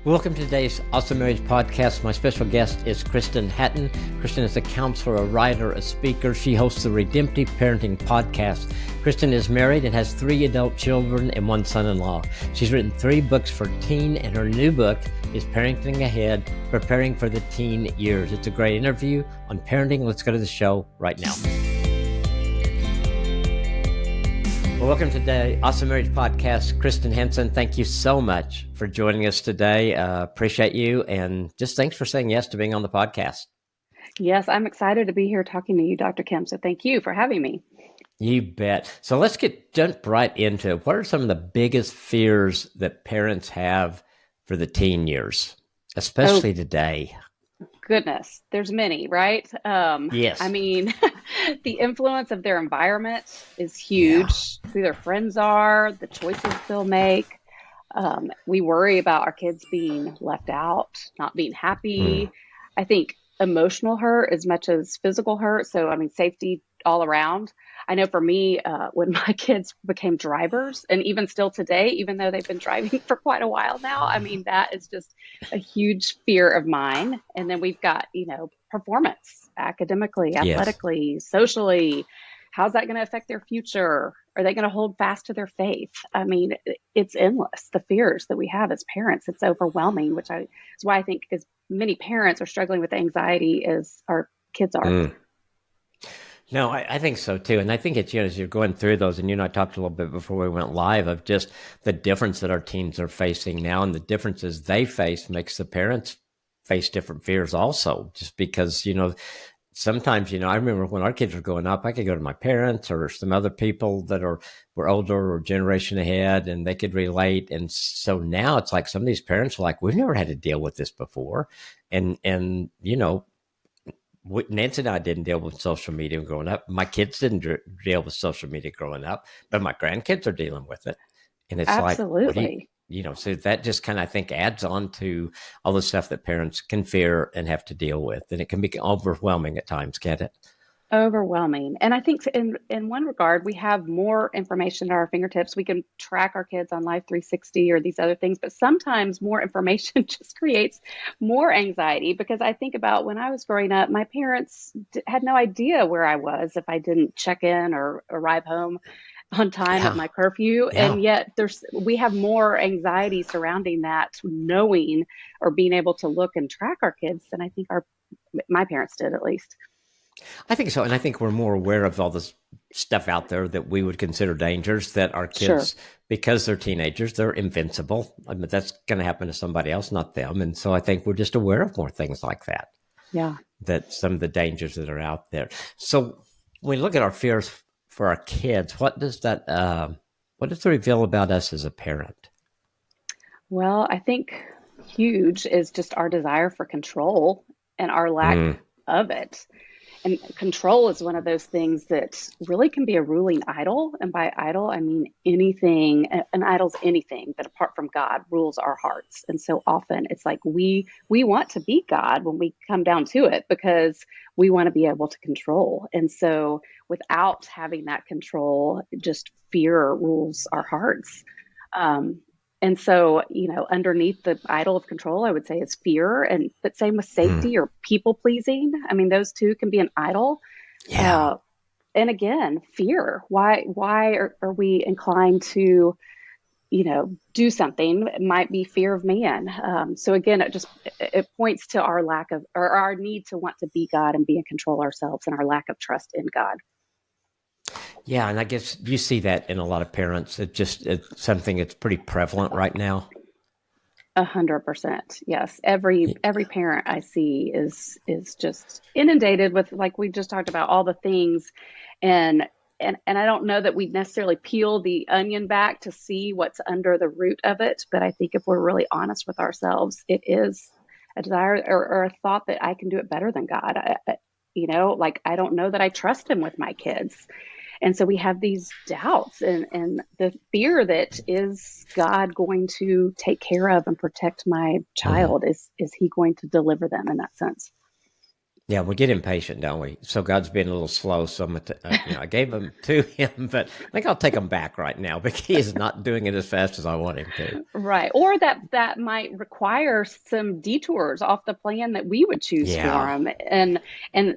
Welcome to today's Awesome Marriage Podcast. My special guest is Kristen Hatton. Kristen is a counselor, a writer, a speaker. She hosts the Redemptive Parenting Podcast. Kristen is married and has 3 adult children and 1 son-in-law. She's written 3 books for teen, and her new book is Parenting Ahead, Preparing for the Teen Years. It's a great interview on parenting. Let's go to the show right now. Well, welcome to the Awesome Marriage Podcast. Kristen Hatton, thank you so much for joining us today. Appreciate you, and just thanks for saying yes to being on the podcast. Yes, I'm excited to be here talking to you, Dr. Kim, so thank you for having me. You bet. So let's jump right into what are some of the biggest fears that parents have for the teen years, especially today? Goodness, there's many, right? Yes. I mean, the influence of their environment is huge. Who their friends are, the choices they'll make. We worry about our kids being left out, not being happy. I think emotional hurt as much as physical hurt. So, I mean, safety all around. I know for me, when my kids became drivers, and even still today, even though they've been driving for quite a while now, I mean, that is just a huge fear of mine. And then we've got, performance, academically, athletically, socially. How's that going to affect their future? Are they going to hold fast to their faith? I mean, it's endless, the fears that we have as parents. It's overwhelming, which is why I think as many parents are struggling with anxiety as our kids are. No, I think so too. And I think it's, as you're going through those, and you and I talked a little bit before we went live of just the difference that our teens are facing now, and the differences they face makes the parents face different fears also, just because, sometimes, I remember when our kids were growing up, I could go to my parents or some other people that were older or generation ahead, and they could relate. And so now it's like some of these parents are like, we've never had to deal with this before. And Nancy and I didn't deal with social media growing up. My kids didn't deal with social media growing up, but my grandkids are dealing with it. And it's Absolutely. So that just kind of, I think, adds on to all the stuff that parents can fear and have to deal with. And it can be overwhelming at times, can't it? Overwhelming. And I think in one regard, we have more information at our fingertips. We can track our kids on Life 360 or these other things, but sometimes more information just creates more anxiety, because I think about when I was growing up, my parents had no idea where I was if I didn't check in or arrive home on time at my curfew. Yeah. And yet we have more anxiety surrounding that, knowing or being able to look and track our kids than I think my parents did, at least. I think so. And I think we're more aware of all this stuff out there that we would consider dangers that our kids, because they're teenagers, they're invincible. I mean, that's going to happen to somebody else, not them. And so I think we're just aware of more things like that. Yeah. That some of the dangers that are out there. So when we look at our fears for our kids, what does that reveal about us as a parent? Well, I think huge is just our desire for control and our lack of it. And control is one of those things that really can be a ruling idol. And by idol, I mean anything. An idol's anything that apart from God rules our hearts. And so often it's like we want to be God when we come down to it, because we want to be able to control. And so without having that control, just fear rules our hearts. And so, underneath the idol of control, I would say is fear, but same with safety or people pleasing. I mean, those two can be an idol. Yeah. And again, fear. Why are we inclined to, do something? It might be fear of man. So again, it points to our lack of, or our need to want to be God and be in control ourselves, and our lack of trust in God. Yeah, and I guess you see that in a lot of parents. It's something that's pretty prevalent right now. 100%. Yes. Every parent I see is just inundated with, like we just talked about, all the things. And I don't know that we necessarily peel the onion back to see what's under the root of it. But I think if we're really honest with ourselves, it is a desire or a thought that I can do it better than God. I don't know that I trust him with my kids. And so we have these doubts and the fear that, is God going to take care of and protect my child? Is he going to deliver them in that sense? Yeah, we get impatient, don't we? So God's being a little slow. So I gave them to him, but I think I'll take them back right now because he is not doing it as fast as I want him to. Right. Or that might require some detours off the plan that we would choose for Yeah. them. And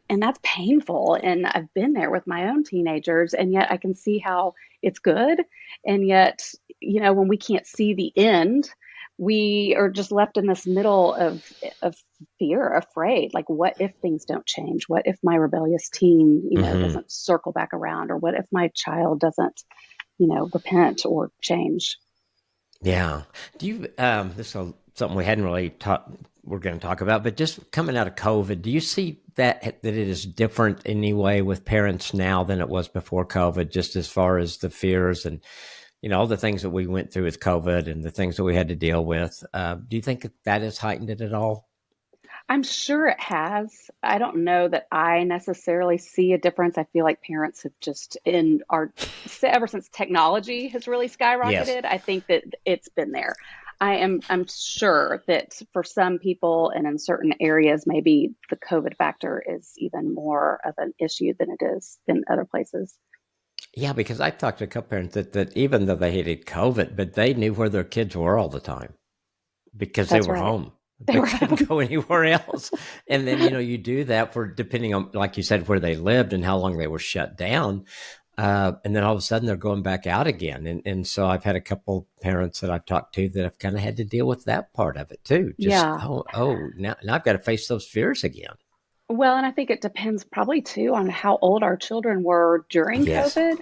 that's painful. And I've been there with my own teenagers, and yet I can see how it's good. And yet, when we can't see the end, we are just left in this middle of fear, afraid. Like, what if things don't change? What if my rebellious teen, Hmm. doesn't circle back around? Or what if my child doesn't, repent or change? Yeah. Do you, this is something we hadn't really talked, we're going to talk about, but just coming out of COVID, do you see that it is different anyway with parents now than it was before COVID, just as far as the fears and, all the things that we went through with COVID and the things that we had to deal with? Do you think that has heightened it at all? I'm sure it has. I don't know that I necessarily see a difference. I feel like parents have just in our ever since technology has really Yes. skyrocketed, I think that it's been there. I'm sure that for some people and in certain areas, maybe the COVID factor is even more of an issue than it is in other places. Yeah, because I talked to a couple parents that even though they hated COVID, but they knew where their kids were all the time because they That's were right. home. They They were couldn't go anywhere else. And then, you do that for depending on, like you said, where they lived and how long they were shut down. And then all of a sudden they're going back out again. And so I've had a couple parents that I've talked to that have kind of had to deal with that part of it too. Just, yeah. now I've got to face those fears again. Well, and I think it depends probably too on how old our children were during Yes. COVID,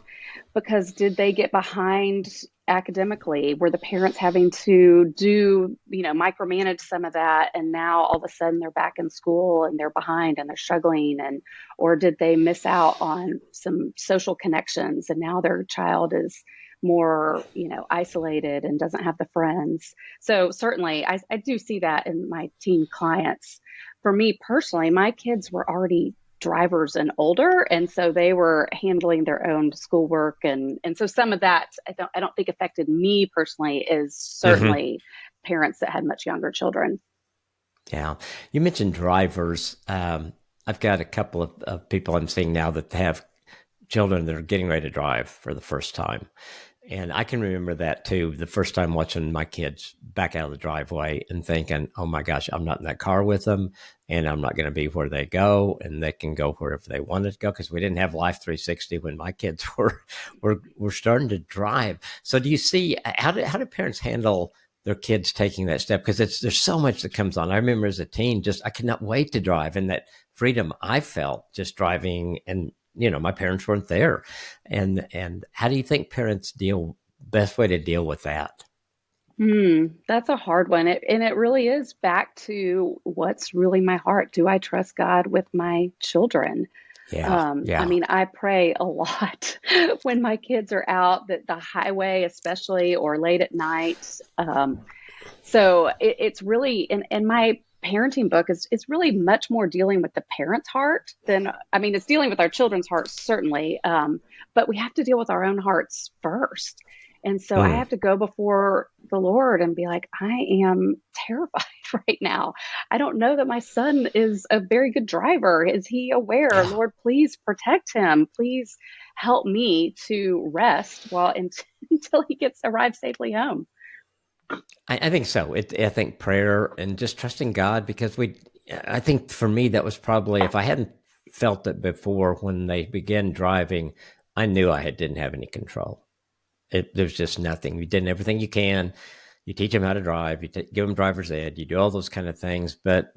because did they get behind academically? Were the parents having to do, micromanage some of that, and now all of a sudden they're back in school and they're behind and they're struggling, and or did they miss out on some social connections and now their child is more, isolated and doesn't have the friends? So certainly I do see that in my teen clients. For me personally, my kids were already drivers and older, and so they were handling their own schoolwork, and so some of that I don't think affected me personally, is Hmm. certainly parents that had much younger children. Yeah. You mentioned drivers. I've got a couple of people I'm seeing now that have children that are getting ready to drive for the first time. And I can remember that too. The first time watching my kids back out of the driveway and thinking, oh my gosh, I'm not in that car with them and I'm not going to be where they go and they can go wherever they wanted to go because we didn't have Life 360 when my kids were starting to drive. So do you see how do parents handle their kids taking that step? Because there's so much that comes on. I remember as a teen, just I could not wait to drive and that freedom I felt just driving and my parents weren't there. And how do you think parents deal best way to deal with that? That's a hard one. And it really is back to what's really my heart. Do I trust God with my children? Yeah, I yeah. mean, I pray a lot when my kids are out, that the highway, especially, or late at night. So it's really, and my parenting book is really much more dealing with the parent's heart than, I mean, it's dealing with our children's hearts, certainly. But we have to deal with our own hearts first. And so I Mm, have to go before the Lord and be like, I am terrified right now. I don't know that my son is a very good driver. Is he aware? yeah. Lord, please protect him. Please help me to rest while until he gets arrived safely home. I think so. I think prayer and just trusting God because I think for me, that was probably, if I hadn't felt it before when they began driving, I knew didn't have any control. There's just nothing. You did everything you can. You teach them how to drive. Give them driver's ed. You do all those kind of things, but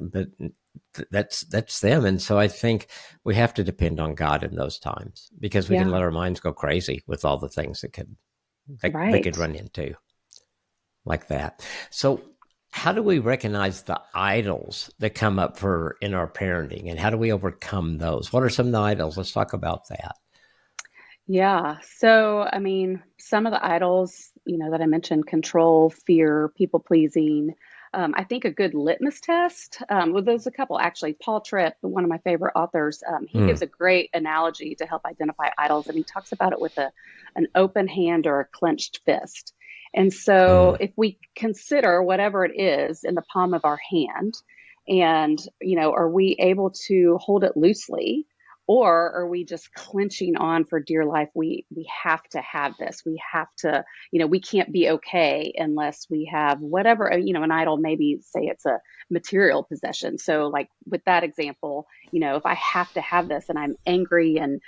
that's them. And so I think we have to depend on God in those times because we can Yeah, let our minds go crazy with all the things that they right. could run into like that. So how do we recognize the idols that come up for in our parenting, and how do we overcome those? What are some of the idols? Let's talk about that. Yeah. So, I mean, some of the idols, that I mentioned, control, fear, people pleasing. I think a good litmus test, well, there's a couple actually. Paul Tripp, one of my favorite authors, he gives Mm, a great analogy to help identify idols, and he talks about it with an open hand or a clenched fist. And so, mm, if we consider whatever it is in the palm of our hand, And, are we able to hold it loosely? Or are we just clenching on for dear life? We have to have this. We have to, we can't be okay unless we have whatever, an idol, maybe say it's a material possession. So like with that example, if I have to have this and I'm angry and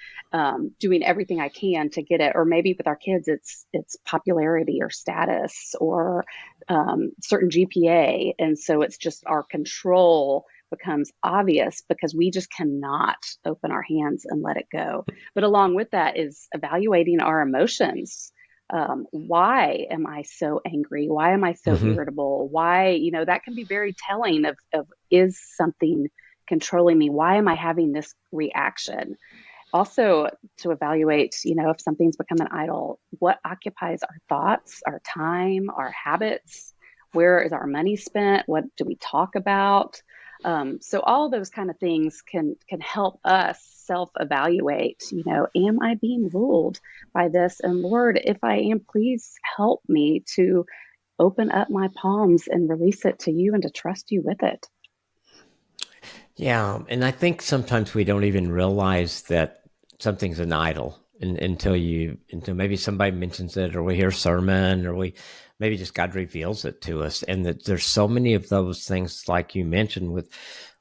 doing everything I can to get it, or maybe with our kids, it's popularity or status or certain GPA. And so it's just our control becomes obvious because we just cannot open our hands and let it go. But along with that is evaluating our emotions. Why am I so angry? Why am I so Mm-hmm. irritable? Why, that can be very telling of is something controlling me? Why am I having this reaction? Also, to evaluate, if something's become an idol, what occupies our thoughts, our time, our habits? Where is our money spent? What do we talk about? So all those kind of things can help us self-evaluate. Am I being ruled by this? And Lord, if I am, please help me to open up my palms and release it to you and to trust you with it. Yeah, and I think sometimes we don't even realize that something's an idol until maybe somebody mentions it, or we hear a sermon, or we maybe just God reveals it to us, and that there's so many of those things, like you mentioned, with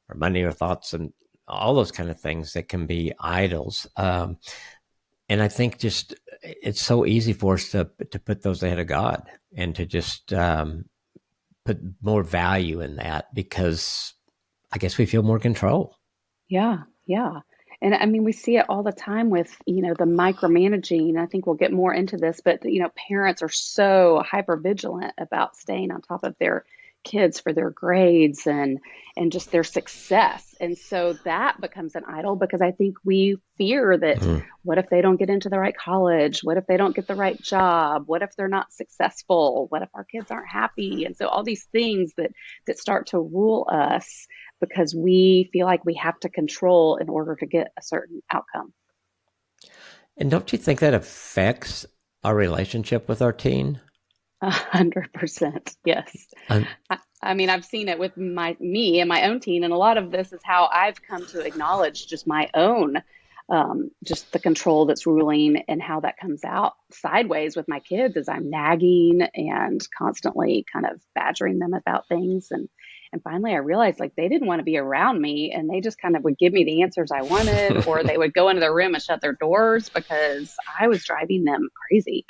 our money, or thoughts, and all those kind of things that can be idols. And I think just it's so easy for us to put those ahead of God, and to just put more value in that, because I guess we feel more control. Yeah, yeah. And I mean, we see it all the time with, the micromanaging. I think we'll get more into this, but, parents are so hyper vigilant about staying on top of their kids for their grades and just their success. And so that becomes an idol because I think we fear that Mm. what if they don't get into the right college? What if they don't get the right job? What if they're not successful? What if our kids aren't happy? And so all these things that start to rule us because we feel like we have to control in order to get a certain outcome. And don't you think that affects our relationship with our teen? 100%. Yes. Um, I mean, I've seen it with me and my own teen, and a lot of this is how I've come to acknowledge just my own, just the control that's ruling and how that comes out sideways with my kids as I'm nagging and constantly kind of badgering them about things. And finally, I realized like they didn't want to be around me, and they just kind of would give me the answers I wanted, or they would go into their room and shut their doors because I was driving them crazy.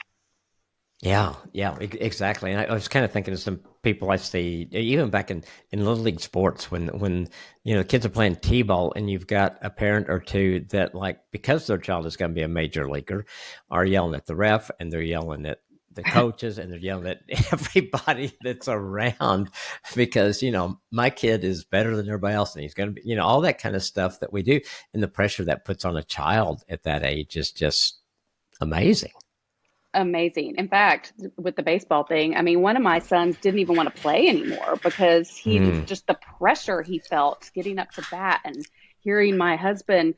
yeah, exactly. And I was kind of thinking of some people I see, even back in little league sports, when the kids are playing t-ball, and you've got a parent or two that, like, because their child is going to be a major leaguer, are yelling at the ref, and they're yelling at the coaches, and they're yelling at everybody that's around, because my kid is better than everybody else, and he's going to be, all that kind of stuff that we do, and the pressure that puts on a child at that age is just amazing. Amazing. In fact, with the baseball thing, I mean, one of my sons didn't even want to play anymore because he Mm, just the pressure he felt getting up to bat and hearing my husband,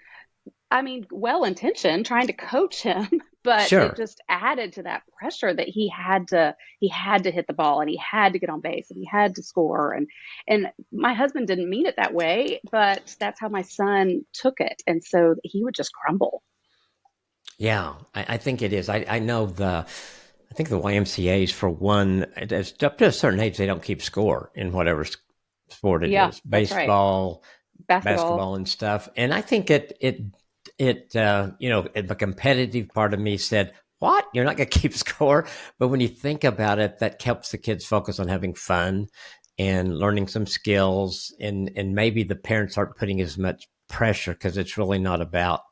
I mean, well intentioned, trying to coach him, but it sure. just added to that pressure that he had to hit the ball and he had to get on base and he had to score. And my husband didn't mean it that way, but that's how my son took it. And so he would just crumble. Yeah, I think it is. I know I think the YMCA's, for one, it's up to a certain age, they don't keep score in whatever sport it Yeah, is, that's right. baseball, Basketball. basketball, and stuff. And I think the competitive part of me said, "What? You're not going to keep score?" But when you think about it, that helps the kids focus on having fun and learning some skills, and maybe the parents aren't putting as much pressure, because it's really not about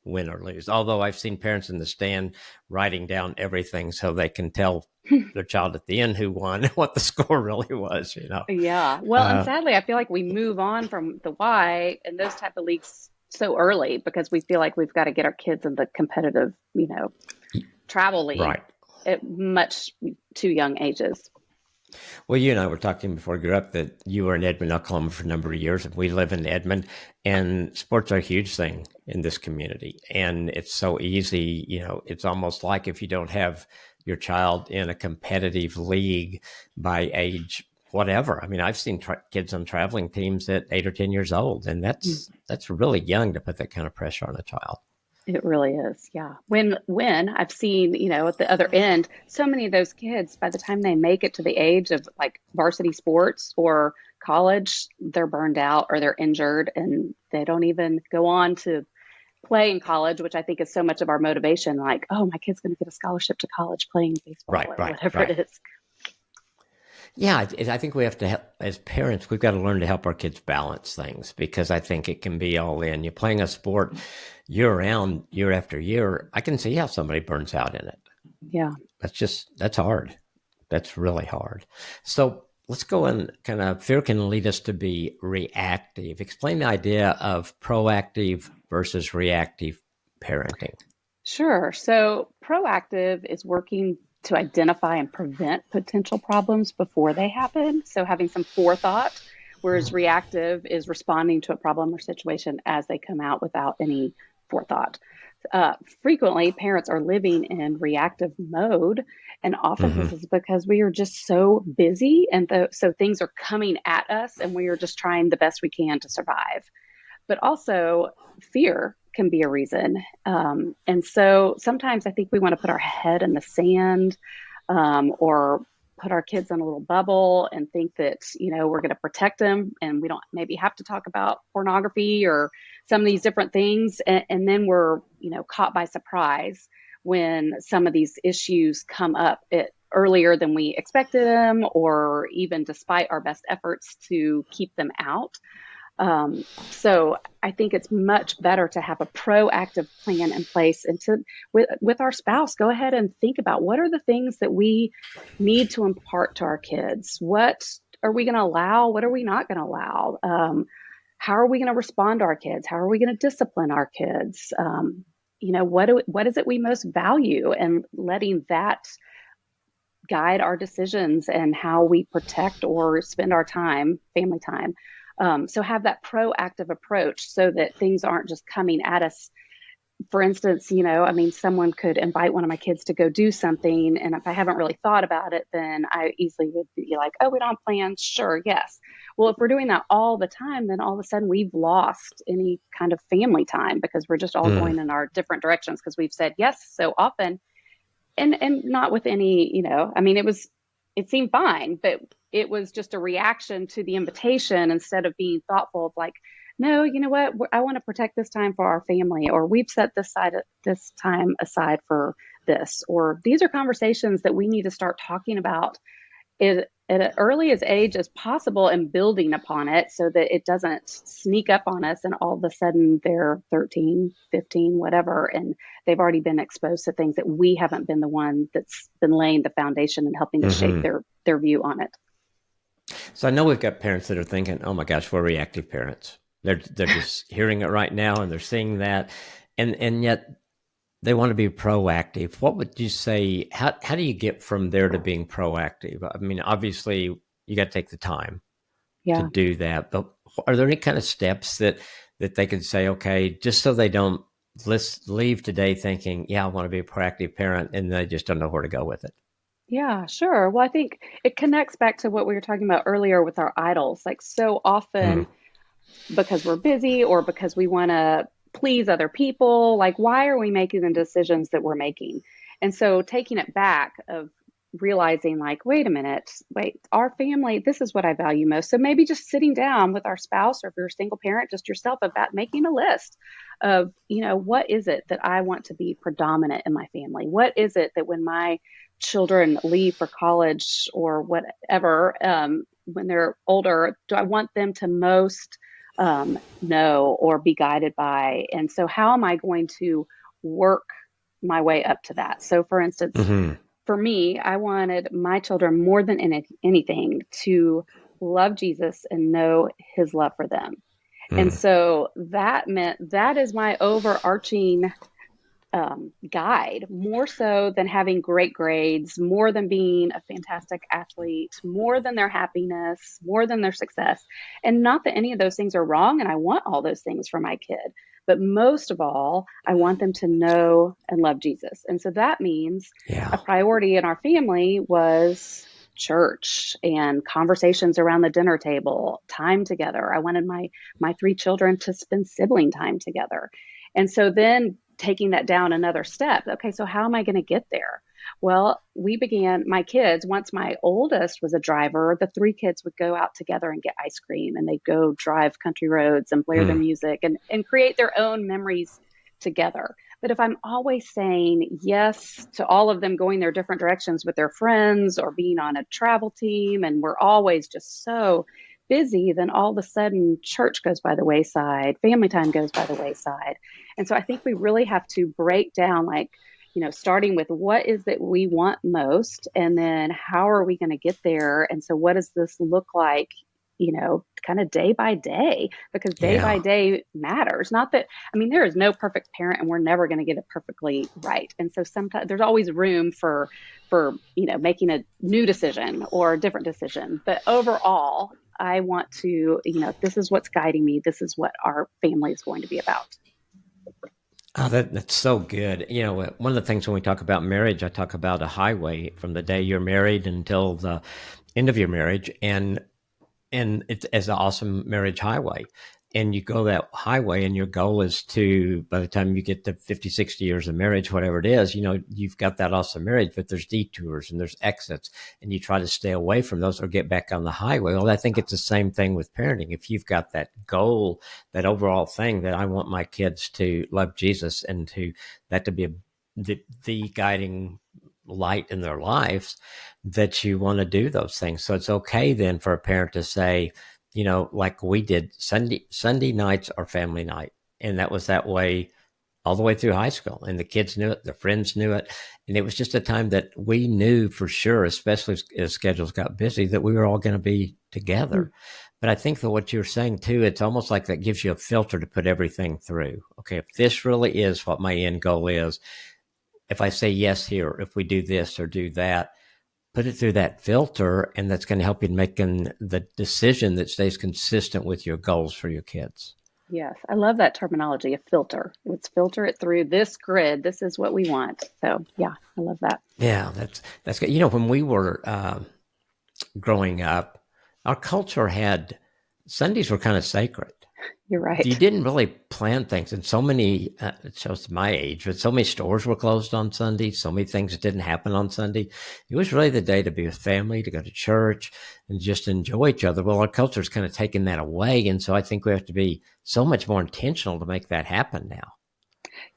win or lose. Although I've seen parents in the stand writing down everything so they can tell their child at the end who won and what the score really was. Yeah. Well, and Uh, sadly, I feel like we move on from the why and those type of leagues so early because we feel like we've got to get our kids in the competitive, travel league right. at much too young ages. Well, you and I were talking before we grew up that you were in Edmond, Oklahoma for a number of years. We live in Edmond, and sports are a huge thing in this community. And it's so easy, it's almost like if you don't have your child in a competitive league by age whatever. I mean, I've seen kids on traveling teams at 8 or 10 years old, and that's really young to put that kind of pressure on a child. It really is. Yeah. When I've seen, at the other end, so many of those kids, by the time they make it to the age of like varsity sports or college, they're burned out or they're injured and they don't even go on to play in college, which I think is so much of our motivation. Like, oh, my kid's going to get a scholarship to college playing baseball Right, or right, whatever right. it is. Yeah, I think we have to help, as parents, we've got to learn to help our kids balance things, because I think it can be all in. You're playing a sport year round, year after year. I can see how somebody burns out in it. Yeah. That's hard. That's really hard. So let's go and kind of, fear can lead us to be reactive. Explain the idea of proactive versus reactive parenting. Sure. So proactive is working to identify and prevent potential problems before they happen. So having some forethought, whereas reactive is responding to a problem or situation as they come out without any forethought. Frequently, parents are living in reactive mode, and often Mm-hmm. this is because we are just so busy, and so things are coming at us, and we are just trying the best we can to survive. But also, fear can be a reason. And so sometimes I think we want to put our head in the sand, or put our kids in a little bubble and think that, we're going to protect them and we don't maybe have to talk about pornography or some of these different things. And then we're, caught by surprise when some of these issues come up earlier than we expected them, or even despite our best efforts to keep them out. So I think it's much better to have a proactive plan in place, and to with our spouse, go ahead and think about what are the things that we need to impart to our kids. What are we going to allow? What are we not going to allow? How are we going to respond to our kids? How are we going to discipline our kids? What is it we most value, and letting that guide our decisions and how we protect or spend our time, family time. So have that proactive approach so that things aren't just coming at us. For instance, someone could invite one of my kids to go do something, and if I haven't really thought about it, then I easily would be like, oh, we don't have plans. Sure, yes. Well, if we're doing that all the time, then all of a sudden we've lost any kind of family time because we're just all Mm. going in our different directions because we've said yes so often, and not with any, it seemed fine, but it was just a reaction to the invitation instead of being thoughtful of like, no, you know what, I want to protect this time for our family, or we've set this time aside for this, or these are conversations that we need to start talking about at an early as age as possible, and building upon it so that it doesn't sneak up on us and all of a sudden they're 13, 15, whatever, and they've already been exposed to things that we haven't been the one that's been laying the foundation and helping to shape Mm-hmm. their view on it. So I know we've got parents that are thinking, "Oh my gosh, we're reactive parents." They're just hearing it right now, and they're seeing that, and yet they want to be proactive. What would you say? How do you get from there to being proactive? I mean, obviously, you got to take the time to Yeah. do that, but are there any kind of steps that they can say, okay, just so they don't leave today thinking, "Yeah, I want to be a proactive parent," and they just don't know where to go with it? Yeah, sure. Well, I think it connects back to what we were talking about earlier with our idols. Like, so Mm. often, because we're busy or because we want to please other people, like, why are we making the decisions that we're making? And so taking it back of realizing like, wait a minute, wait, our family, this is what I value most. So maybe just sitting down with our spouse, or if you're a single parent, just yourself, about making a list of, what is it that I want to be predominant in my family? What is it that when my children leave for college or whatever, when they're older, do I want them to most know or be guided by? And so, how am I going to work my way up to that? So, for instance, Hmm. for me, I wanted my children more than anything to love Jesus and know his love for them. And Mm. so that meant that is my overarching guide, more so than having great grades, more than being a fantastic athlete, more than their happiness, more than their success. And not that any of those things are wrong, and I want all those things for my kid. But most of all, I want them to know and love Jesus. And so that means a Yeah. priority in our family was church and conversations around the dinner table, time together. I wanted my three children to spend sibling time together. And so then taking that down another step. Okay, so how am I going to get there? Well, we began, my kids, once my oldest was a driver, the three kids would go out together and get ice cream, and they'd go drive country roads and blare their Mm. music and create their own memories together. But if I'm always saying yes to all of them going their different directions with their friends or being on a travel team, and we're always just so busy, then all of a sudden church goes by the wayside, family time goes by the wayside. And so I think we really have to break down, like, starting with what is that we want most, and then how are we going to get there? And so what does this look like, kind of day by day, because day by Yeah. day matters. Not that, I mean, there is no perfect parent and we're never going to get it perfectly right. And so sometimes there's always room for, making a new decision or a different decision. But overall, I want to, this is what's guiding me. This is what our family is going to be about. Oh, that's so good. One of the things when we talk about marriage, I talk about a highway from the day you're married until the end of your marriage, and it's as an awesome marriage highway. And you go that highway, and your goal is to, by the time you get to 50, 60 years of marriage, whatever it is, you've got that awesome marriage, but there's detours and there's exits, and you try to stay away from those or get back on the highway. Well, I think it's the same thing with parenting. If you've got that goal, that overall thing that I want my kids to love Jesus and that to be the guiding light in their lives, that you want to do those things. So it's okay then for a parent to say, like we did, Sunday nights are family night. And that was that way all the way through high school. And the kids knew it, their friends knew it. And it was just a time that we knew for sure, especially as schedules got busy, that we were all going to be together. But I think that what you're saying too, it's almost like that gives you a filter to put everything through. Okay, if this really is what my end goal is, if I say yes here, if we do this or do that, put it through that filter, and that's going to help you in making the decision that stays consistent with your goals for your kids. Yes, I love that terminology, a filter. Let's filter it through this grid. This is what we want. So, yeah, I love that. Yeah, that's good. When we were growing up, our culture had Sundays were kind of sacred. You're You right. didn't really plan things, and so many, it shows my age, but so many stores were closed on Sunday. So many things didn't happen on Sunday. It was really the day to be with family, to go to church, and just enjoy each other. Well, our culture's kind of taken that away, and so I think we have to be so much more intentional to make that happen now.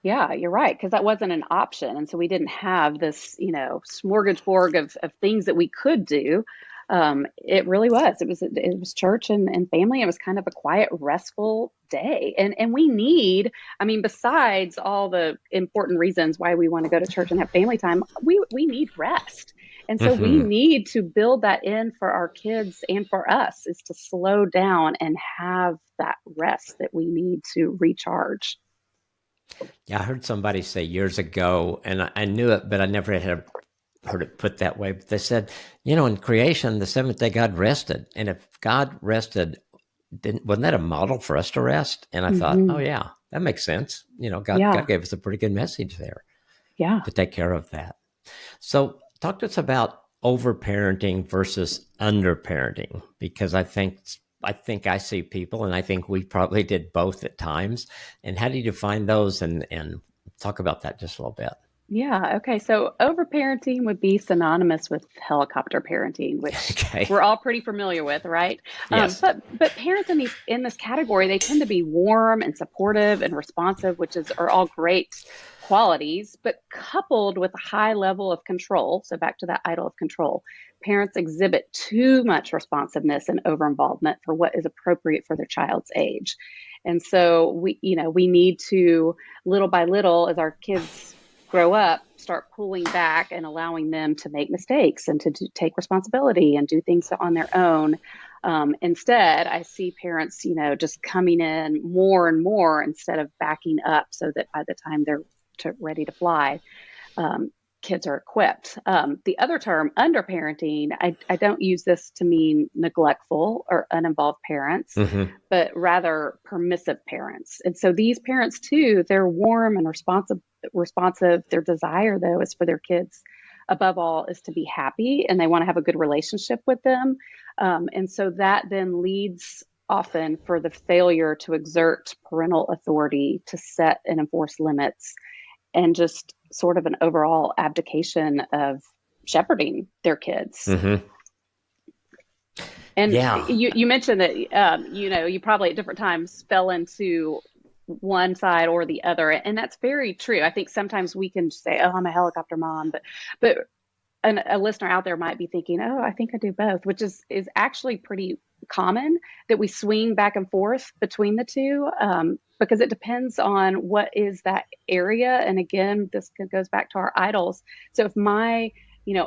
Yeah, you're right, because that wasn't an option. And so we didn't have this, smorgasbord of things that we could do. It really was. It was church and family. It was kind of a quiet, restful day. And we need, I mean, besides all the important reasons why we want to go to church and have family time, we need rest. And so we Hmm. need to build that in for our kids and for us, is to slow down and have that rest that we need to recharge. Yeah, I heard somebody say years ago, and I knew it, but I never had heard it put that way. But they said, in creation, the seventh day God rested, and if God rested, wasn't that a model for us to rest? And I thought, oh Hmm. yeah, that makes sense. God Yeah. gave us a pretty good message there Yeah. to take care of that. So talk to us about overparenting versus underparenting, because I think I see people, and I think we probably did both at times. And how do you define those, and talk about that just a little bit? Yeah. Okay. So overparenting would be synonymous with helicopter parenting, which Okay. we're all pretty familiar with, right? Yes. But parents in this category, they tend to be warm and supportive and responsive, which are all great qualities, but coupled with a high level of control. So back to that idol of control, parents exhibit too much responsiveness and overinvolvement for what is appropriate for their child's age. And so we need to, little by little, as our kids grow up, start pulling back and allowing them to make mistakes and to take responsibility and do things on their own. Instead, I see parents, just coming in more and more instead of backing up, so that by the time they're ready to fly, um, kids are equipped. The other term, underparenting, I don't use this to mean neglectful or uninvolved parents, Hmm. but rather permissive parents. And so these parents too, they're warm and responsive. Their desire, though, is for their kids above all is to be happy, and they want to have a good relationship with them. And so that then leads often for the failure to exert parental authority, to set and enforce limits, and just sort of an overall abdication of shepherding their kids. Mm-hmm. And Yeah. you mentioned that you probably at different times fell into one side or the other, and that's very true. I think sometimes we can say, "Oh, I'm a helicopter mom," but a listener out there might be thinking, "Oh, I think I do both," which is actually pretty common, that we swing back and forth between the two, because it depends on what is that area. And again, this goes back to our idols. So if my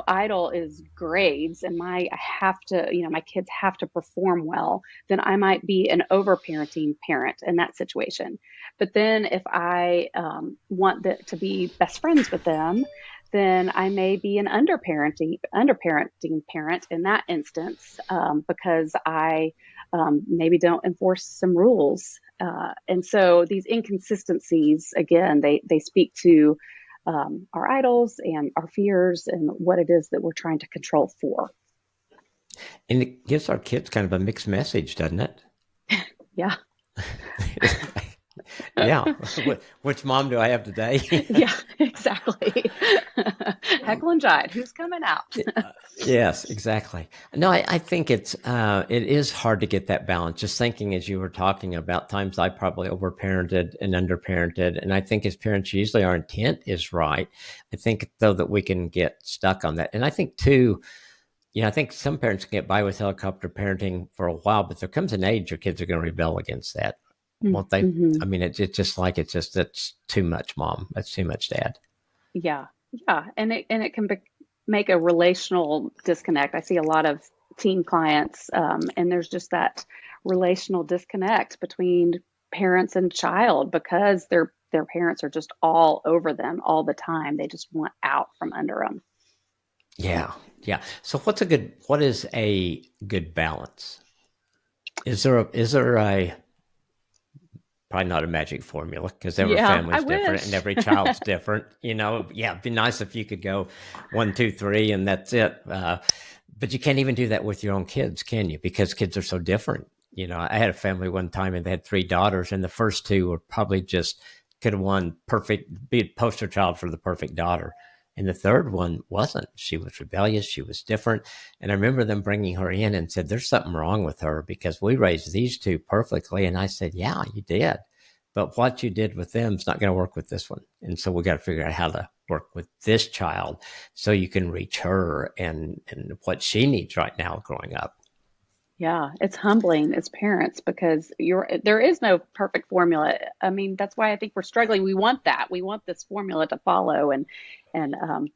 idol is grades, and I have to, my kids have to perform well, then I might be an overparenting parent in that situation. But then if I want to be best friends with them, then I may be an underparenting parent in that instance, because I maybe don't enforce some rules. And so these inconsistencies, again, they speak to our idols and our fears and what it is that we're trying to control for. And it gives our kids kind of a mixed message, doesn't it? Yeah. Yeah. Which mom do I have today? Yeah, exactly. Heckle and jive. Who's coming out? Yes, exactly. No, I think it is hard to get that balance. Just thinking as you were talking about times I probably overparented and underparented, and I think as parents usually our intent is right. I think though that we can get stuck on that, and I think too. I think some parents can get by with helicopter parenting for a while, but there comes an age your kids are going to rebel against that, won't they? Mm-hmm. I mean, it's just like that's too much, mom. That's too much, dad. Yeah, yeah, and it can make a relational disconnect. I see a lot of teen clients, and there's just that relational disconnect between parents and child, because their parents are just all over them all the time. They just want out from under them. Yeah, yeah. So what is a good balance? Is there a probably not a magic formula because every Yeah, I family's different and wish. every child's different. Yeah, it'd be nice if you could go 1, 2, 3 and that's it. But you can't even do that with your own kids, can you? Because kids are so different. I had a family one time and they had 3 daughters, and the first two were probably just could have won perfect, be a poster child for the perfect daughter. And the third one wasn't. She was rebellious. She was different. And I remember them bringing her in and said, "There's something wrong with her because we raised these two perfectly." And I said, "Yeah, you did. But what you did with them is not going to work with this one. And so we got to figure out how to work with this child so you can reach her and what she needs right now growing up." Yeah, it's humbling as parents, because there is no perfect formula. I mean, that's why I think we're struggling. We want that. We want this formula to follow, and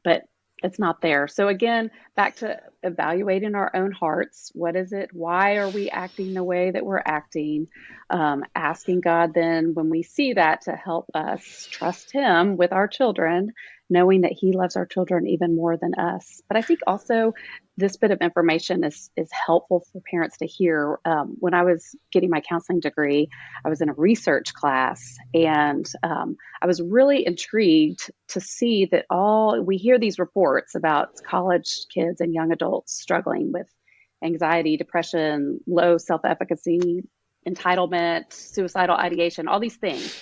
but it's not there. So again, back to evaluating our own hearts. What is it? Why are we acting the way that we're acting? Asking God then when we see that to help us trust Him with our children, knowing that He loves our children even more than us. But I think also this bit of information is helpful for parents to hear. When I was getting my counseling degree, I was in a research class, and I was really intrigued to see that we hear these reports about college kids and young adults struggling with anxiety, depression, low self-efficacy, entitlement, suicidal ideation, all these things.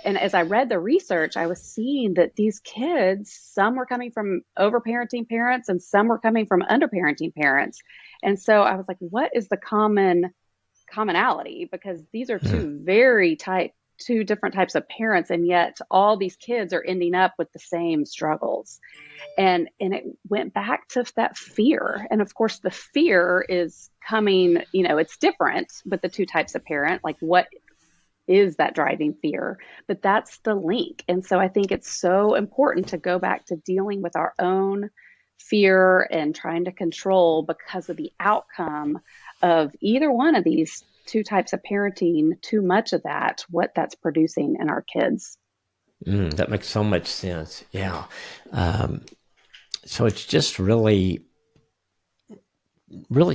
And as I read the research, I was seeing that these kids, some were coming from overparenting parents and some were coming from underparenting parents. And so I was like, what is the commonality? Because these are two different types of parents, and yet all these kids are ending up with the same struggles. And it went back to that fear. And of course, the fear is coming, it's different with the two types of parent, like what is that driving fear, but that's the link. And so I think it's so important to go back to dealing with our own fear and trying to control, because of the outcome of either one of these two types of parenting, too much of that, what that's producing in our kids. That makes so much sense. Yeah. So it's just really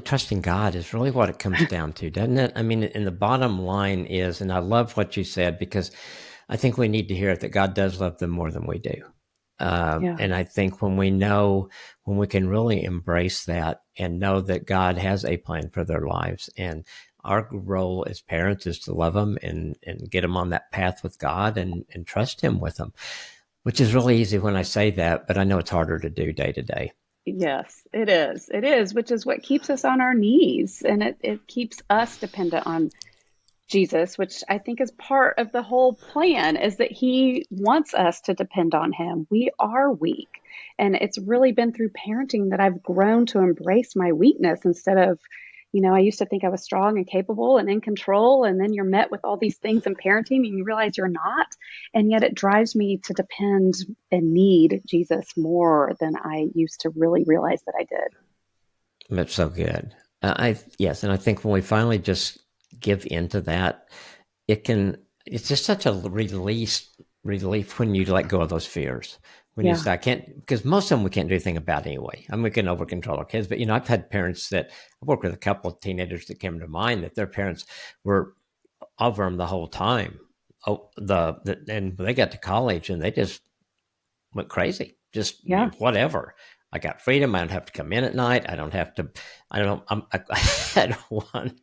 trusting God is really what it comes down to, doesn't it? I mean, and the bottom line is, and I love what you said, because I think we need to hear it, that God does love them more than we do. Yeah. And I think when we can really embrace that and know that God has a plan for their lives, and our role as parents is to love them and get them on that path with God and trust Him with them, which is really easy when I say that, but I know it's harder to do day to day. Yes, it is. It is, which is what keeps us on our knees, and it keeps us dependent on Jesus, which I think is part of the whole plan, is that he wants us to depend on him. We are weak. And it's really been through parenting that I've grown to embrace my weakness instead of, I used to think I was strong and capable and in control. And then you're met with all these things in parenting and you realize you're not. And yet it drives me to depend and need Jesus more than I used to really realize that I did. That's so good. Yes, and I think when we finally just give into that, it's just such a relief when you let go of those fears. When you Yeah. say, I can't, because most of them we can't do anything about anyway. I mean, we can over control our kids, but I've had parents that I've worked with a couple of teenagers that came to mind that their parents were over them the whole time. Oh, and they got to college and they just went crazy. Just Yeah. whatever. I got freedom. I don't have to come in at night. I don't have to. I don't. I had one.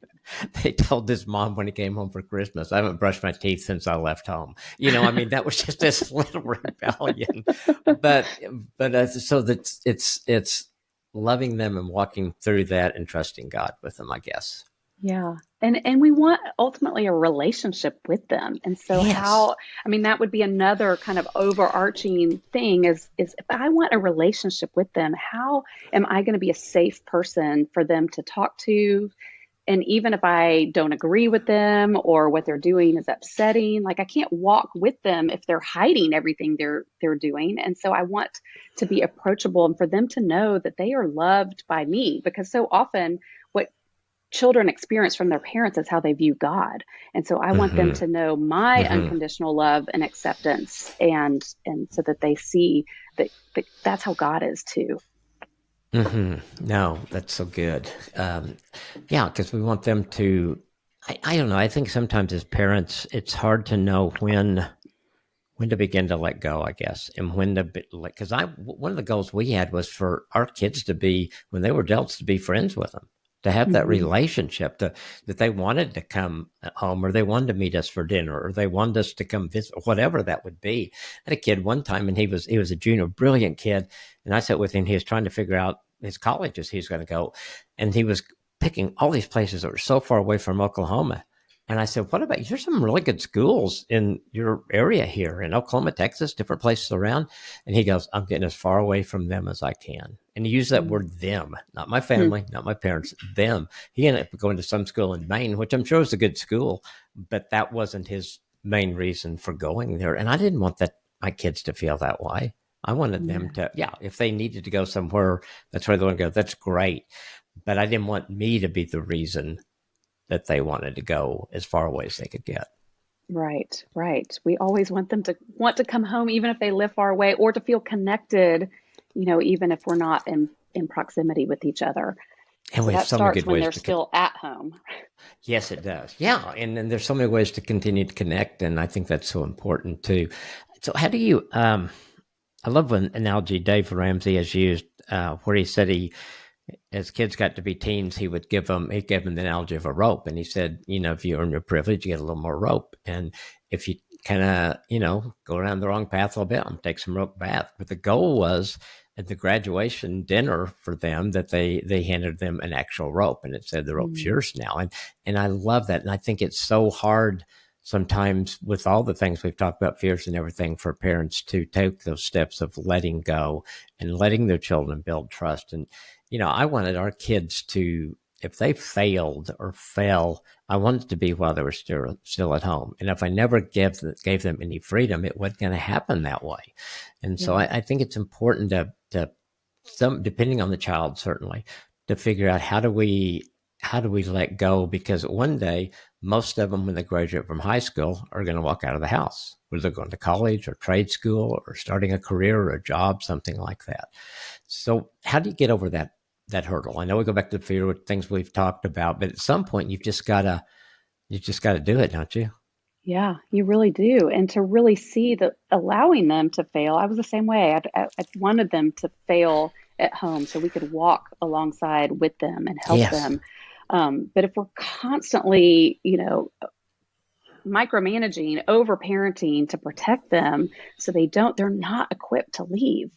They told his mom when he came home for Christmas, "I haven't brushed my teeth since I left home." I mean, that was just this little rebellion. But so that it's loving them and walking through that and trusting God with them, I guess. Yeah. And we want ultimately a relationship with them. And so Yes. I mean, that would be another kind of overarching thing is if I want a relationship with them, how am I going to be a safe person for them to talk to? And even if I don't agree with them or what they're doing is upsetting, like I can't walk with them if they're hiding everything they're doing. And so I want to be approachable and for them to know that they are loved by me because so often what children experience from their parents is how they view God. And so I want them Mm-hmm. to know my Mm-hmm. unconditional love and acceptance and so that they see that that's how God is too. Mm-hmm. No, that's so good. Yeah, because we want them to. I don't know. I think sometimes as parents, it's hard to know when to begin to let go, I guess, and when to like. Because one of the goals we had was for our kids to be when they were adults to be friends with them, to have that Hmm. relationship, that they wanted to come home or they wanted to meet us for dinner or they wanted us to come visit, whatever that would be. I had a kid one time and he was a junior, brilliant kid, and I sat with him. He was trying to figure out his colleges he's going to go, and he was picking all these places that were so far away from Oklahoma. And I said, what about you? There's some really good schools in your area here in Oklahoma, Texas, different places around. And he goes, I'm getting as far away from them as I can. And he used that word them, not my Hmm. family, not my parents, them. He ended up going to some school in Maine, which I'm sure is a good school, but that wasn't his main reason for going there. And I didn't want my kids to feel that way. I wanted them Yeah. to, yeah, if they needed to go somewhere, that's where they want to go. That's great. But I didn't want me to be the reason that they wanted to go as far away as they could get. Right, right. We always want them to want to come home, even if they live far away, or to feel connected, even if we're not in proximity with each other. And So we have that so many starts good when ways they're to still at home. yes, it does. Yeah, and then there's so many ways to continue to connect, and I think that's so important too. So, how do you? I love one analogy Dave Ramsey has used, where he said as kids got to be teens, he gave them the analogy of a rope, and he said, if you earn your privilege, you get a little more rope, and if you kind of, go around the wrong path a little bit, I'm take some rope bath. But the goal was at the graduation dinner for them that they handed them an actual rope, and it said the rope's Mm, yours now, and I love that, and I think it's so hard sometimes with all the things we've talked about, fears and everything, for parents to take those steps of letting go and letting their children build trust. And I wanted our kids to, if they failed or fell, I wanted it to be while they were still at home. And if I never gave them any freedom, it wasn't going to happen that way. And so yeah, I think it's important to some, depending on the child, certainly, to figure out how do we let go, because one day most of them when they graduate from high school are going to walk out of the house, whether they're going to college or trade school or starting a career or a job, something like that. So how do you get over that hurdle? I know we go back to the fear with things we've talked about, but at some point you've just gotta do it, don't you? Yeah, you really do. And to really see that allowing them to fail, I was the same way. I wanted them to fail at home so we could walk alongside with them and help Yes. them. But if we're constantly, micromanaging, overparenting to protect them so they're not equipped to leave.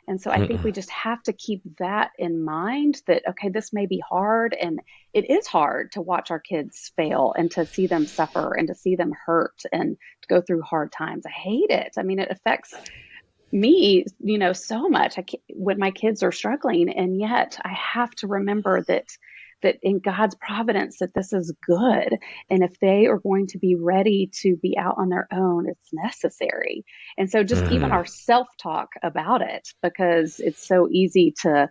And so I think Mm-mm. we just have to keep that in mind that, okay, this may be hard. And it is hard to watch our kids fail and to see them suffer and to see them hurt and to go through hard times. I hate it. I mean, it affects me, so much when my kids are struggling. And yet I have to remember that in God's providence that this is good. And if they are going to be ready to be out on their own, it's necessary. And so just even Mm-hmm. our self-talk about it, because it's so easy to,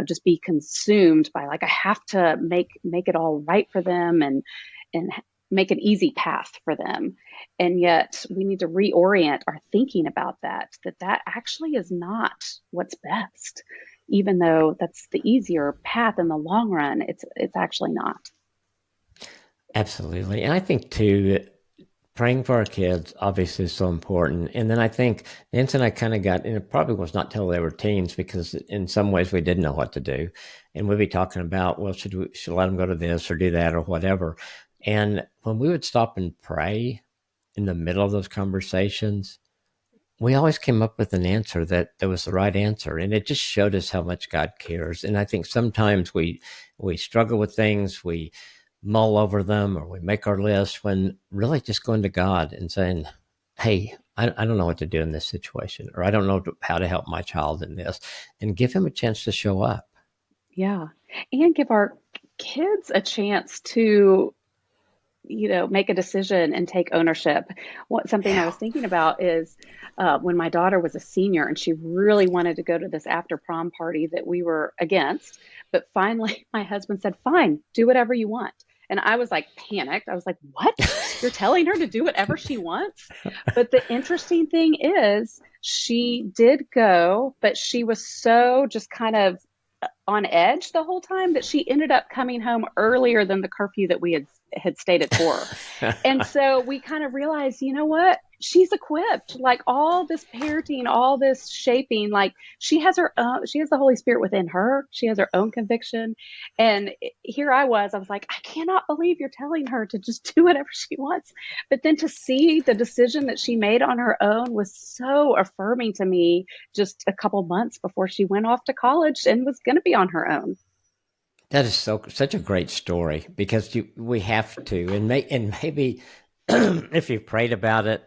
just be consumed by like, I have to make it all right for them and make an easy path for them. And yet we need to reorient our thinking about that actually is not what's best. Even though that's the easier path in the long run, it's actually not. Absolutely. And I think too, praying for our kids obviously is so important. And then I think Nancy and I kind of got, and it probably was not till they were teens because in some ways we didn't know what to do. And we'd be talking about, well, should let them go to this or do that or whatever. And when we would stop and pray in the middle of those conversations, we always came up with an answer that was the right answer. And it just showed us how much God cares. And I think sometimes we struggle with things, we mull over them or we make our list when really just going to God and saying, hey, I don't know what to do in this situation, or I don't know how to help my child in this, and give him a chance to show up. Yeah. And give our kids a chance to, make a decision and take ownership. Something I Yeah. was thinking about is when my daughter was a senior and she really wanted to go to this after prom party that we were against. But finally, my husband said, fine, do whatever you want. And I was like panicked. I was like, what? You're telling her to do whatever she wants? But the interesting thing is, she did go, but she was so just kind of on edge the whole time that she ended up coming home earlier than the curfew that we had stated for. And so we kind of realized, you know what? She's equipped. Like all this parenting, all this shaping, like she has the Holy Spirit within her. She has her own conviction. And here I was like, I cannot believe you're telling her to just do whatever she wants. But then to see the decision that she made on her own was so affirming to me just a couple months before she went off to college and was going to be on her own. That is such a great story because we have to, and maybe if you prayed about it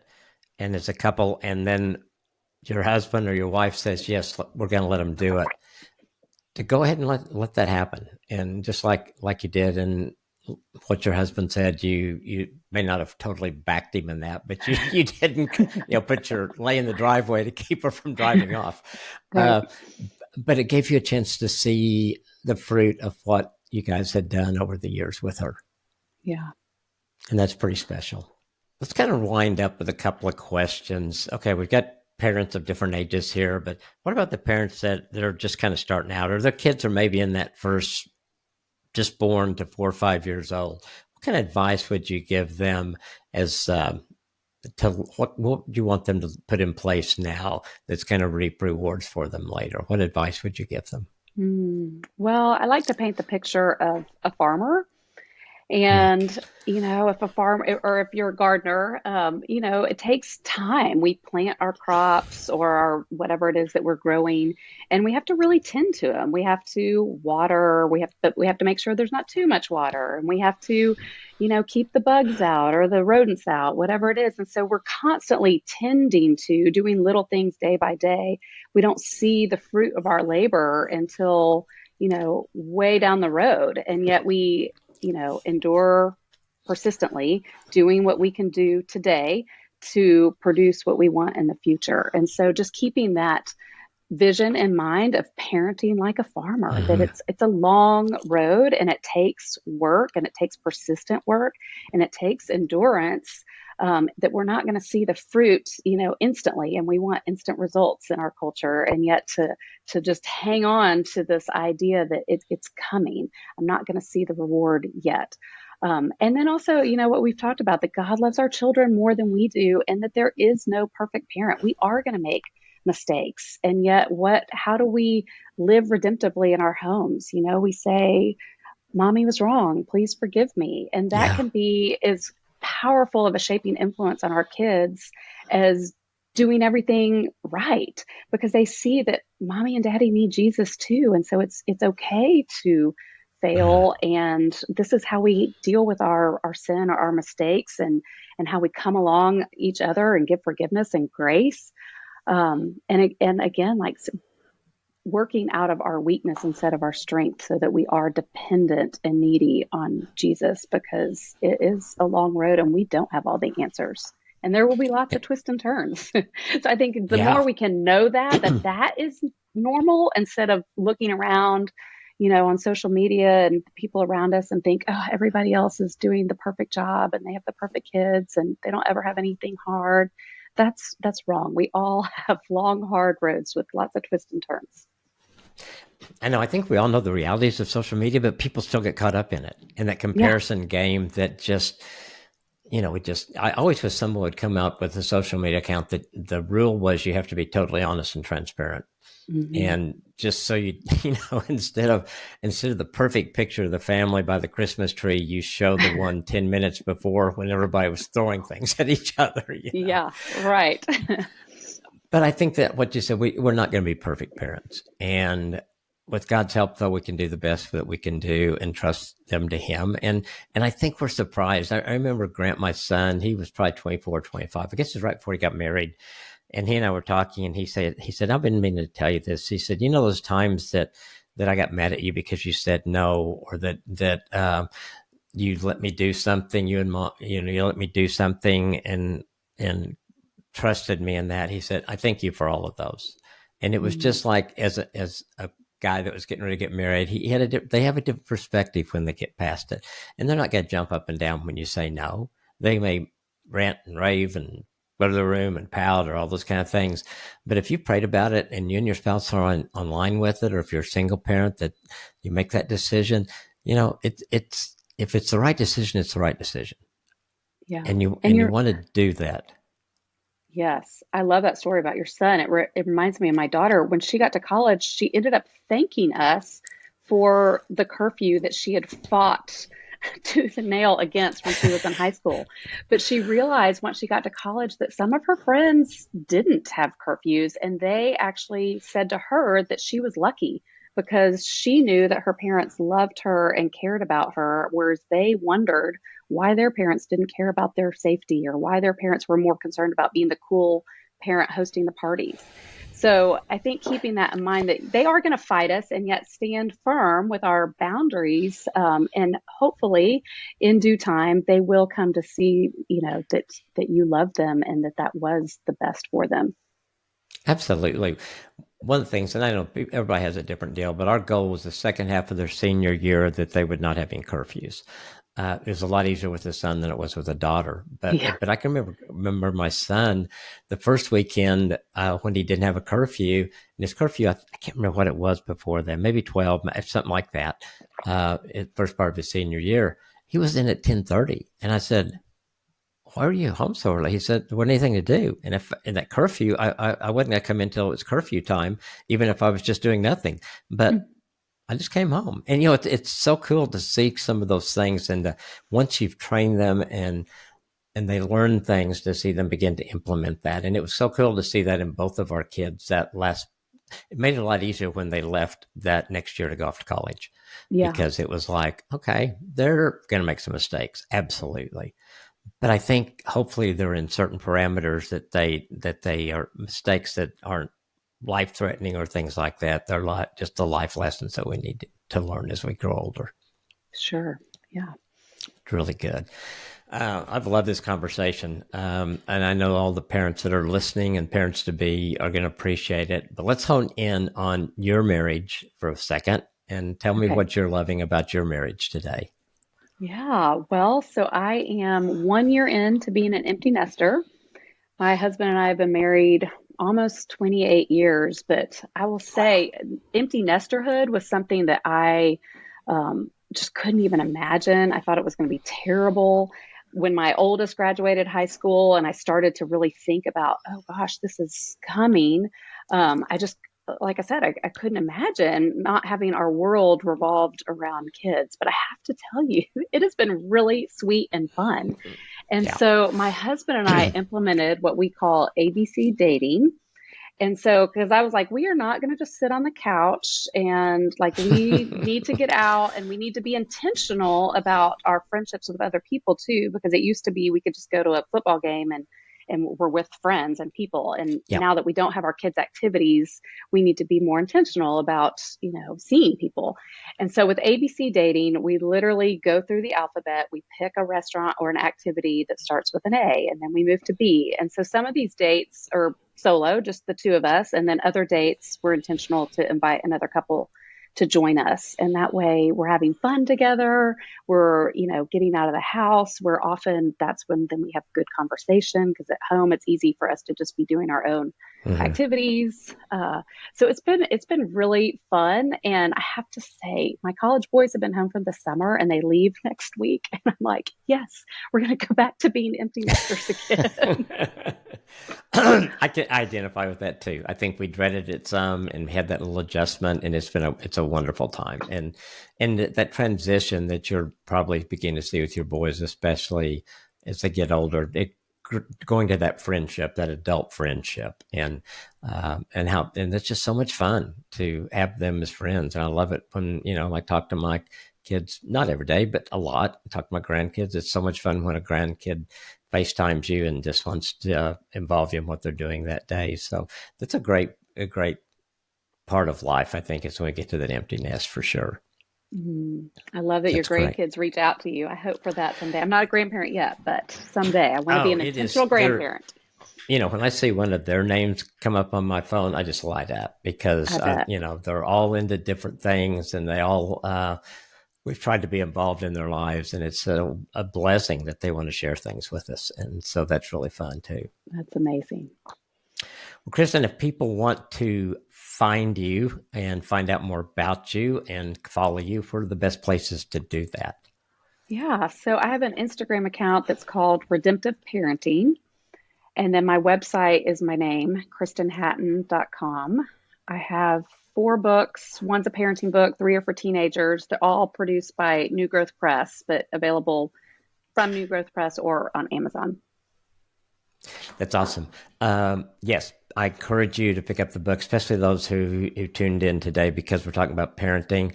and as a couple, and then your husband or your wife says yes, we're going to let them do it, to go ahead and let that happen, and just like you did, and what your husband said, you may not have totally backed him in that, but you didn't put your lay in the driveway to keep her from driving off. Right. Uh, but it gave you a chance to see the fruit of what you guys had done over the years with her. Yeah. And that's pretty special. Let's kind of wind up with a couple of questions. Okay, we've got parents of different ages here, but what about the parents that are just kind of starting out, or their kids are maybe in that first, just born to 4 or 5 years old? What kind of advice would you give them as to what do you want them to put in place now that's going to reap rewards for them later? What advice would you give them? Well, I like to paint the picture of a farmer. Hmm. And, if a farm or if you're a gardener, it takes time. We plant our crops or our whatever it is that we're growing, and we have to really tend to them. We have to water. We have to make sure there's not too much water, and we have to, keep the bugs out or the rodents out, whatever it is. And so we're constantly tending to doing little things day by day. We don't see the fruit of our labor until, way down the road, and yet we endure persistently, doing what we can do today to produce what we want in the future. And so just keeping that vision in mind of parenting like a farmer, that Hmm. it's a long road and it takes work and it takes persistent work and it takes endurance. That we're not going to see the fruit, instantly, and we want instant results in our culture, and yet to just hang on to this idea that it's coming. I'm not going to see the reward yet. And then also, what we've talked about, that God loves our children more than we do, and that there is no perfect parent. We are going to make mistakes. And yet, how do we live redemptively in our homes? We say, Mommy was wrong. Please forgive me. And that Yeah. can be as powerful of a shaping influence on our kids as doing everything right, because they see that mommy and daddy need Jesus too. And so it's okay to Mm. fail. And this is how we deal with our sin or our mistakes, and how we come along each other and give forgiveness and grace. And again, like working out of our weakness instead of our strength, so that we are dependent and needy on Jesus, because it is a long road and we don't have all the answers. And there will be lots of twists and turns. So I think the more Yeah. we can know that is normal, instead of looking around, on social media and people around us and think, oh, everybody else is doing the perfect job and they have the perfect kids and they don't ever have anything hard. That's wrong. We all have long, hard roads with lots of twists and turns. I know. I think we all know the realities of social media, but people still get caught up in it, in that Yeah. comparison game that just, I always wish someone would come out with a social media account that the rule was you have to be totally honest and transparent. Hmm. And just so instead of the perfect picture of the family by the Christmas tree, you show the one 10 minutes before when everybody was throwing things at each other. Yeah, right. But I think that what you said, we're not going to be perfect parents. And with God's help, though, we can do the best that we can do and trust them to Him. And I think we're surprised. I remember Grant, my son, he was probably 24, 25. I guess it was right before he got married. And he and I were talking, and he said, I've been meaning to tell you this. He said, those times that I got mad at you because you said no, or that you let me do something, you and mom, you let me do something and trusted me in that. He said, I thank you for all of those. And it was Mm, just like, as a guy that was getting ready to get married, they have a different perspective when they get past it. And they're not going to jump up and down when you say no. They may rant and rave and go to the room and pout or all those kind of things. But if you prayed about it and you and your spouse are on line with it, or if you're a single parent that you make that decision, it's if it's the right decision, it's the right decision. yeah. And And you want to do that. yes, I love that story about your son. It reminds me of my daughter. When she got to college, she ended up thanking us for the curfew that she had fought tooth and nail against when she was in high school. But she realized once she got to college that some of her friends didn't have curfews, and they actually said to her that she was lucky, because she knew that her parents loved her and cared about her, whereas they wondered why their parents didn't care about their safety, or why their parents were more concerned about being the cool parent hosting the parties. So I think keeping that in mind, that they are going to fight us and yet stand firm with our boundaries, and hopefully in due time they will come to see, that you love them and that was the best for them. Absolutely. One of the things, and I know everybody has a different deal, but our goal was the second half of their senior year that they would not have any curfews. It was a lot easier with a son than it was with a daughter. Yeah. But I can remember my son the first weekend when he didn't have a curfew. And his curfew, I can't remember what it was before then, maybe 12, something like that. First part of his senior year, he was in at 10:30, and I said, why are you home so early? He said, there wasn't anything to do. And if in that curfew, I wasn't going to come in until it was curfew time, even if I was just doing nothing. But I just came home. And, it's so cool to see some of those things. And once you've trained them and they learn things, to see them begin to implement that. And it was so cool to see that in both of our kids. It made it a lot easier when they left that next year to go off to college, Yeah. because it was like, okay, they're going to make some mistakes. Absolutely. But I think hopefully they're in certain parameters that they are mistakes that aren't life threatening or things like that. They're just the life lessons that we need to learn as we grow older. Sure. Yeah. It's really good. I've loved this conversation, and I know all the parents that are listening and parents to be are going to appreciate it. But let's hone in on your marriage for a second and tell me Okay. what you're loving about your marriage today. Yeah. Well, so I am 1 year into being an empty nester. My husband and I have been married almost 28 years, but I will Wow. say empty nesterhood was something that I just couldn't even imagine. I thought it was going to be terrible. When my oldest graduated high school and I started to really think about, oh gosh, this is coming, I just, like I said, I couldn't imagine not having our world revolved around kids. But I have to tell you, it has been really sweet and fun. And Yeah. so my husband and I implemented what we call ABC dating. And so, because I was like, we are not going to just sit on the couch, and like, we need to get out and we need to be intentional about our friendships with other people too. Because it used to be we could just go to a football game and we're with friends and people. And Yeah. now that we don't have our kids' activities, we need to be more intentional about, seeing people. And so with ABC dating, we literally go through the alphabet. We pick a restaurant or an activity that starts with an A, and then we move to B. And so some of these dates are solo, just the two of us. And then other dates, we're intentional to invite another couple to join us. And that way we're having fun together. We're, getting out of the house. We're often, that's when then we have good conversation, because at home it's easy for us to just be doing our own activities. So it's been really fun. And I have to say, my college boys have been home for the summer and they leave next week. And I'm like, yes, we're going to go back to being empty nesters again. I can identify with that too. I think we dreaded it some and had that little adjustment, and it's a wonderful time. And that transition that you're probably beginning to see with your boys, especially as they get older, going to that friendship, that adult friendship, and it's just so much fun to have them as friends. And I love it when, I talk to my kids, not every day, but a lot. I talk to my grandkids. It's so much fun when a grandkid FaceTimes you and just wants to involve you in what they're doing that day. So that's a great part of life, I think, is when we get to that empty nest for sure. I love that your That's great. grandkids reach out to you. I hope for that someday. I'm not a grandparent yet, but someday I want to be Oh, an it is. intentional grandparent. When I see one of their names come up on my phone, I just light up because, I bet. they're all into different things, and they all, we've tried to be involved in their lives, and it's a blessing that they want to share things with us. And so that's really fun too. That's amazing. Well, Kristen, if people want to find you and find out more about you and follow you, what are the best places to do that? Yeah. So I have an Instagram account that's called Redemptive Parenting. And then my website is my name, KristenHatton.com. I have 4 books. One's a parenting book, 3 are for teenagers. They're all produced by New Growth Press, but available from New Growth Press or on Amazon. That's awesome. Yes, I encourage you to pick up the book, especially those who tuned in today, because we're talking about parenting.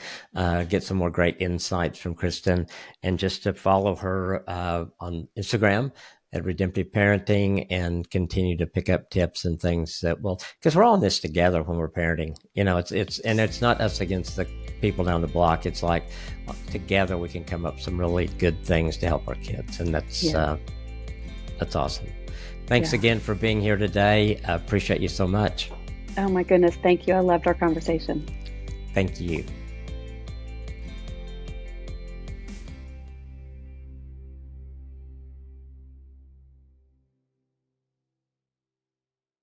Get some more great insights from Kristen, and just to follow her on Instagram at Redemptive Parenting, and continue to pick up tips and things that will, because we're all in this together when we're parenting. It's not us against the people down the block. It's like together we can come up with some really good things to help our kids, and that's awesome. Thanks again for being here today. I appreciate you so much. Oh my goodness. Thank you. I loved our conversation. Thank you.